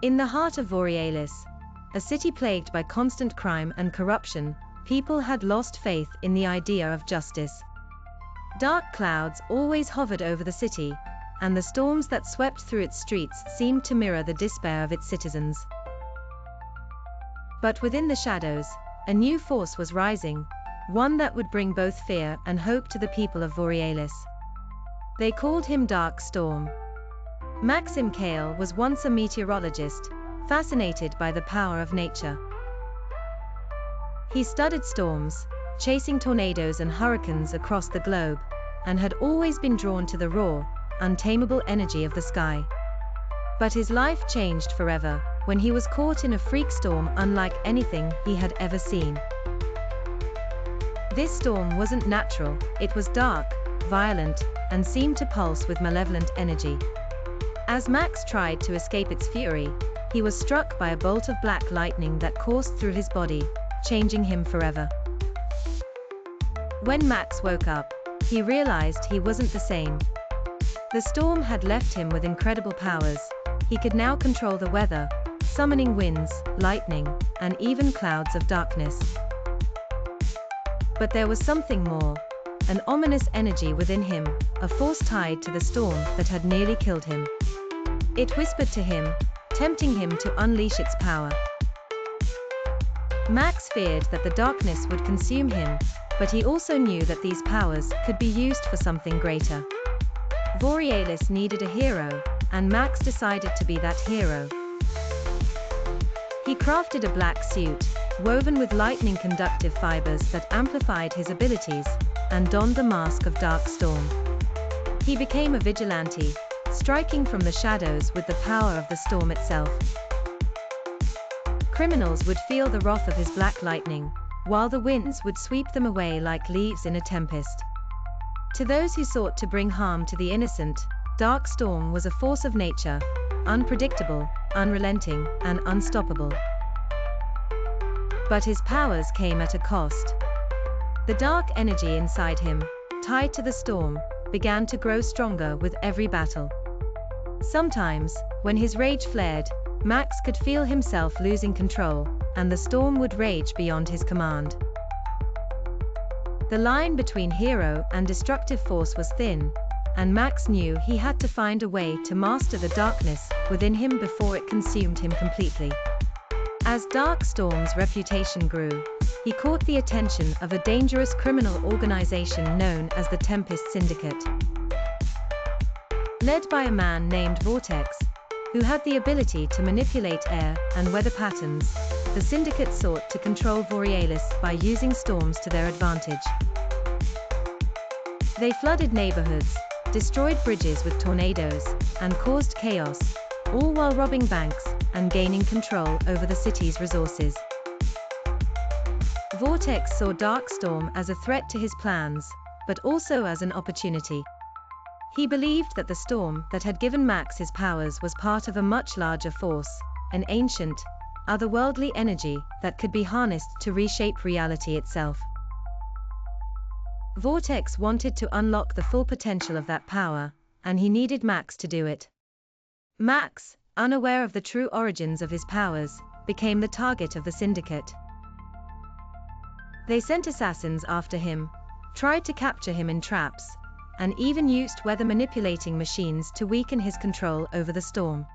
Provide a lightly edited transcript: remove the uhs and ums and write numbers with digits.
In the heart of Borealis, a city plagued by constant crime and corruption, people had lost faith in the idea of justice. Dark clouds always hovered over the city, and the storms that swept through its streets seemed to mirror the despair of its citizens. But within the shadows, a new force was rising, one that would bring both fear and hope to the people of Borealis. They called him Dark Storm. Maxim Kale was once a meteorologist, fascinated by the power of nature. He studied storms, chasing tornadoes and hurricanes across the globe, and had always been drawn to the raw, untamable energy of the sky. But his life changed forever when he was caught in a freak storm unlike anything he had ever seen. This storm wasn't natural, it was dark, violent, and seemed to pulse with malevolent energy. As Max tried to escape its fury, he was struck by a bolt of black lightning that coursed through his body, changing him forever. When Max woke up, he realized he wasn't the same. The storm had left him with incredible powers. He could now control the weather, summoning winds, lightning, and even clouds of darkness. But there was something more, an ominous energy within him, a force tied to the storm that had nearly killed him. It whispered to him, tempting him to unleash its power. Max feared that the darkness would consume him, but he also knew that these powers could be used for something greater. Borealis needed a hero, and Max decided to be that hero. He crafted a black suit, woven with lightning-conductive fibers that amplified his abilities, and donned the mask of Dark Storm. He became a vigilante, striking from the shadows with the power of the storm itself. Criminals would feel the wrath of his black lightning, while the winds would sweep them away like leaves in a tempest. To those who sought to bring harm to the innocent, Dark Storm was a force of nature, unpredictable, unrelenting, and unstoppable. But his powers came at a cost. The dark energy inside him, tied to the storm, began to grow stronger with every battle. Sometimes, when his rage flared, Max could feel himself losing control, and the storm would rage beyond his command. The line between hero and destructive force was thin, and Max knew he had to find a way to master the darkness within him before it consumed him completely. As Dark Storm's reputation grew, he caught the attention of a dangerous criminal organization known as the Tempest Syndicate. Led by a man named Vortex, who had the ability to manipulate air and weather patterns, the syndicate sought to control Borealis by using storms to their advantage. They flooded neighborhoods, destroyed bridges with tornadoes, and caused chaos, all while robbing banks and gaining control over the city's resources. Vortex saw Dark Storm as a threat to his plans, but also as an opportunity. He believed that the storm that had given Max his powers was part of a much larger force, an ancient, otherworldly energy that could be harnessed to reshape reality itself. Vortex wanted to unlock the full potential of that power, and he needed Max to do it. Max, unaware of the true origins of his powers, became the target of the syndicate. They sent assassins after him, tried to capture him in traps, and even used weather-manipulating machines to weaken his control over the storm.